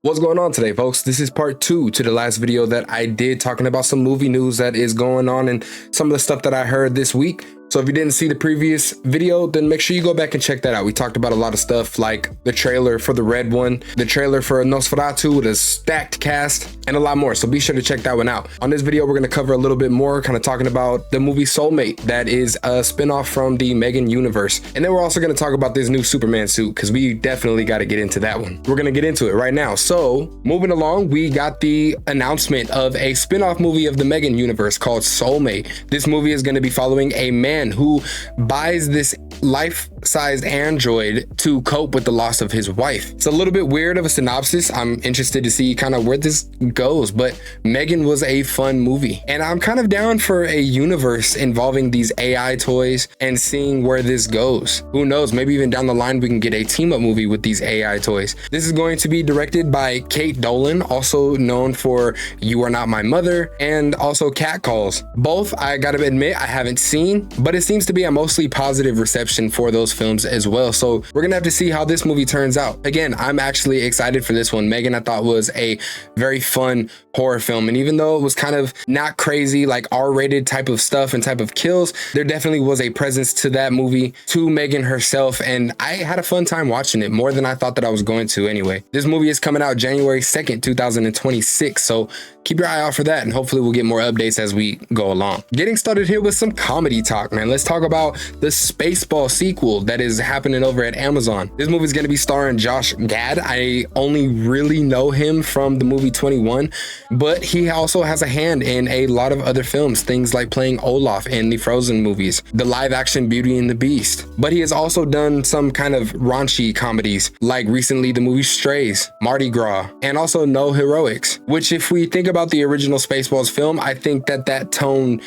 What's going on today, folks? This is part 2 to the last video that I did talking about some movie news that is going on and some of the stuff that I heard this week. So if you didn't see the previous video, then make sure you go back and check that out. We talked about a lot of stuff like the trailer for the red one, the trailer for Nosferatu with a stacked cast, and a lot more. So be sure to check that one out. On this video, we're going to cover a little bit more, kind of talking about the movie Soulmate, that is a spinoff from the M3GAN universe. And then we're also going to talk about this new Superman suit, because we definitely got to get into that one. We're going to get into it right now. So moving along, we got the announcement of a spinoff movie of the M3GAN universe called Soulmate. This movie is going to be following a man who buys this life-sized android to cope with the loss of his wife. It's a little bit weird of a synopsis. I'm interested to see kind of where this goes, but M3GAN was a fun movie, and I'm kind of down for a universe involving these AI toys and seeing where this goes. Who knows, maybe even down the line we can get a team-up movie with these AI toys. This is going to be directed by Kate Dolan, also known for You Are Not My Mother and also Catcalls. Both, I gotta admit, I haven't seen, but it seems to be a mostly positive reception for those films as well. So we're gonna have to see how this movie turns out. Again, I'm actually excited for this one. M3GAN, I thought, was a very fun horror film, and even though it was kind of not crazy like R-rated type of stuff and type of kills, there definitely was a presence to that movie, to M3GAN herself, and I had a fun time watching it, more than I thought that I was going to anyway. This movie is coming out January 2nd, 2026, so keep your eye out for that, and hopefully we'll get more updates as we go along. Getting started here with some comedy talk, man. Let's talk about the Spaceball sequel that is happening over at Amazon. This movie is going to be starring Josh Gad. I only really know him from the movie 21, but he also has a hand in a lot of other films, things like playing Olaf in the Frozen movies, the live action Beauty and the Beast. But he has also done some kind of raunchy comedies, like recently the movie Strays, Mardi Gras, and also No Heroics, which, if we think about the original Spaceballs film, I think that tone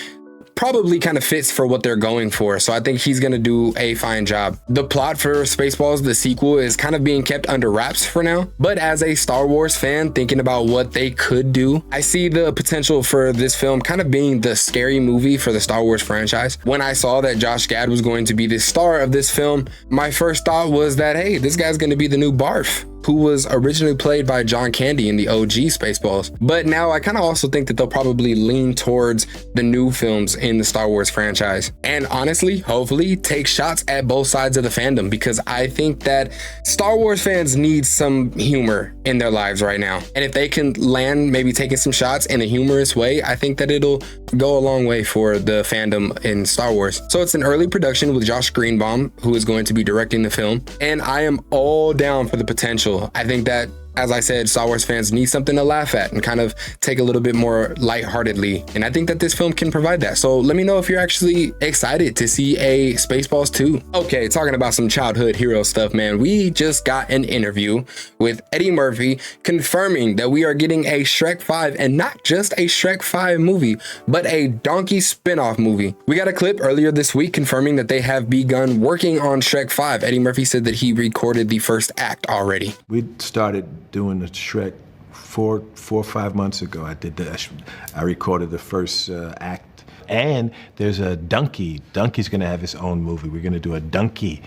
probably kind of fits for what they're going for. So I think he's going to do a fine job. The plot for Spaceballs, the sequel, is kind of being kept under wraps for now. But as a Star Wars fan thinking about what they could do, I see the potential for this film kind of being the scary movie for the Star Wars franchise. When I saw that Josh Gad was going to be the star of this film, my first thought was that, hey, this guy's going to be the new Barf, who was originally played by John Candy in the OG Spaceballs. But now I kind of also think that they'll probably lean towards the new films in the Star Wars franchise. And honestly, hopefully take shots at both sides of the fandom, because I think that Star Wars fans need some humor in their lives right now. And if they can land maybe taking some shots in a humorous way, I think that it'll go a long way for the fandom in Star Wars. So it's an early production with Josh Greenbaum, who is going to be directing the film. And I am all down for the potential. I think that, as I said, Star Wars fans need something to laugh at and kind of take a little bit more lightheartedly. And I think that this film can provide that. So let me know if you're actually excited to see a Spaceballs 2. Okay, talking about some childhood hero stuff, man. We just got an interview with Eddie Murphy confirming that we are getting a Shrek 5, and not just a Shrek 5 movie, but a Donkey spin-off movie. We got a clip earlier this week confirming that they have begun working on Shrek 5. Eddie Murphy said that he recorded the first act already. We started doing the Shrek four or 5 months ago. I recorded the first act. And there's a Donkey. Donkey's gonna have his own movie. We're gonna do a Donkey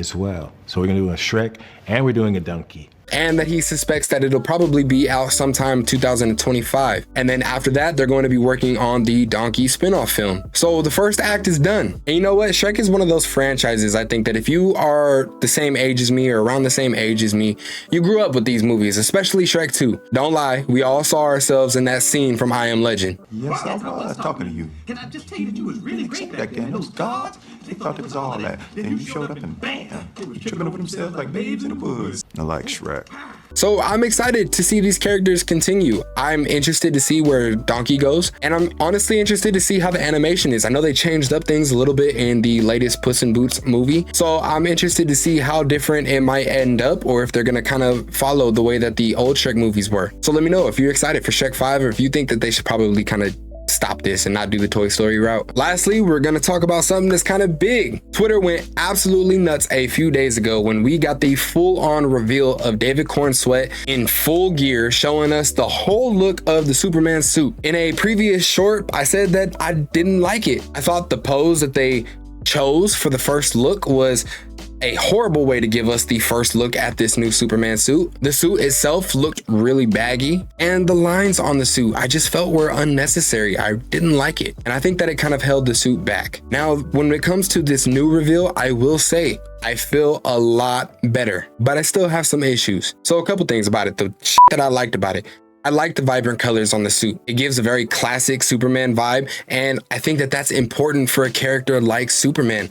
as well. So we're gonna do a Shrek and we're doing a Donkey. And that he suspects that it'll probably be out sometime 2025. And then after that, they're going to be working on the Donkey spin-off film. So the first act is done. And you know what? Shrek is one of those franchises, I think, that if you are the same age as me or around the same age as me, you grew up with these movies, especially Shrek 2. Don't lie, we all saw ourselves in that scene from I Am Legend. Yes, I was talking to you. Can I just tell you that you was really great back then? Those gods, they thought it was all that. Then you showed up and bam, they were tripping over themselves like babes in the woods. I like Shrek. So I'm excited to see these characters continue. I'm interested to see where Donkey goes, and I'm honestly interested to see how the animation is. I know they changed up things a little bit in the latest Puss in Boots movie, so I'm interested to see how different it might end up, or if they're gonna kind of follow the way that the old Shrek movies were. So let me know if you're excited for Shrek 5, or if you think that they should probably kind of stop this and not do the Toy Story route. Lastly, we're gonna talk about something that's kind of big. Twitter went absolutely nuts a few days ago when we got the full-on reveal of David Cornsweet in full gear, showing us the whole look of the Superman suit. In a previous short, I said that I didn't like it. I thought the pose that they chose for the first look was a horrible way to give us the first look at this new Superman suit. The suit itself looked really baggy, and the lines on the suit I just felt were unnecessary. I didn't like it, and I think that it kind of held the suit back. Now, when it comes to this new reveal, I will say I feel a lot better, but I still have some issues. So a couple things about it. The shit that I liked about it: I like the vibrant colors on the suit. It gives a very classic Superman vibe, and I think that that's important for a character like Superman,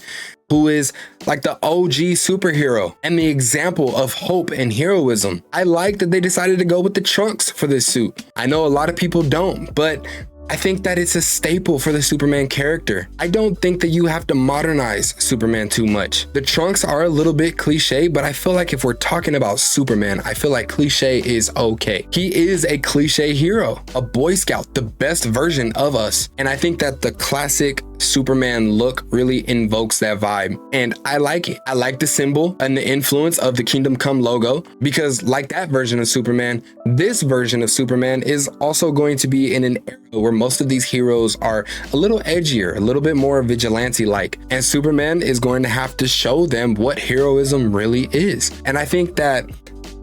who is like the OG superhero and the example of hope and heroism. I like that they decided to go with the trunks for this suit. I know a lot of people don't, but I think that it's a staple for the Superman character. I don't think that you have to modernize Superman too much. The trunks are a little bit cliche, but I feel like if we're talking about Superman, I feel like cliche is okay. He is a cliche hero, a Boy Scout, the best version of us. And I think that the classic Superman look really invokes that vibe, and I like it. I like the symbol and the influence of the Kingdom Come logo, because like that version of Superman, this version of Superman is also going to be in an era where most of these heroes are a little edgier, a little bit more vigilante-like, and Superman is going to have to show them what heroism really is. And I think that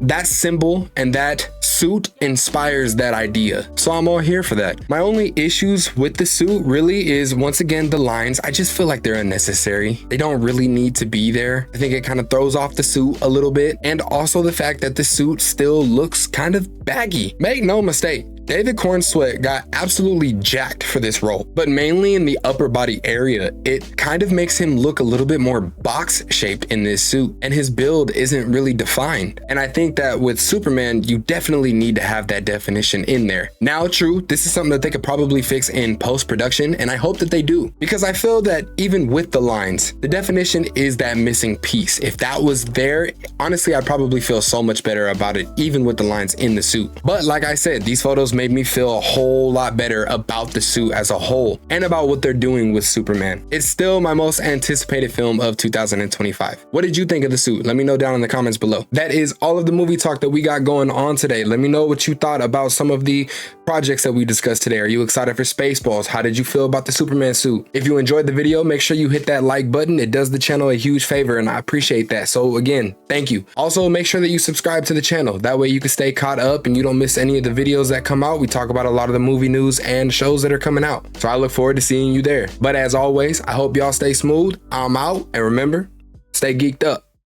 that symbol and that suit inspires that idea, so I'm all here for that. My only issues with the suit really is, once again, the lines. I just feel like they're unnecessary. They don't really need to be there. I think it kind of throws off the suit a little bit, and also the fact that the suit still looks kind of baggy. Make no mistake, David Cornsweet got absolutely jacked for this role, but mainly in the upper body area. It kind of makes him look a little bit more box shaped in this suit, and his build isn't really defined. And I think that with Superman, you definitely need to have that definition in there. Now, true, this is something that they could probably fix in post-production, and I hope that they do, because I feel that even with the lines, the definition is that missing piece. If that was there, honestly, I'd probably feel so much better about it, even with the lines in the suit. But like I said, these photos made me feel a whole lot better about the suit as a whole and about what they're doing with Superman. It's still my most anticipated film of 2025. What did you think of the suit? Let me know down in the comments below. That is all of the movie talk that we got going on today. Let me know what you thought about some of the projects that we discussed today. Are you excited for Spaceballs? How did you feel about the Superman suit? If you enjoyed the video, make sure you hit that like button. It does the channel a huge favor, and I appreciate that. So again, thank you. Also, make sure that you subscribe to the channel. That way you can stay caught up and you don't miss any of the videos that come out. We talk about a lot of the movie news and shows that are coming out. So I look forward to seeing you there. But as always, I hope y'all stay smooth. I'm out, and remember, stay geeked up.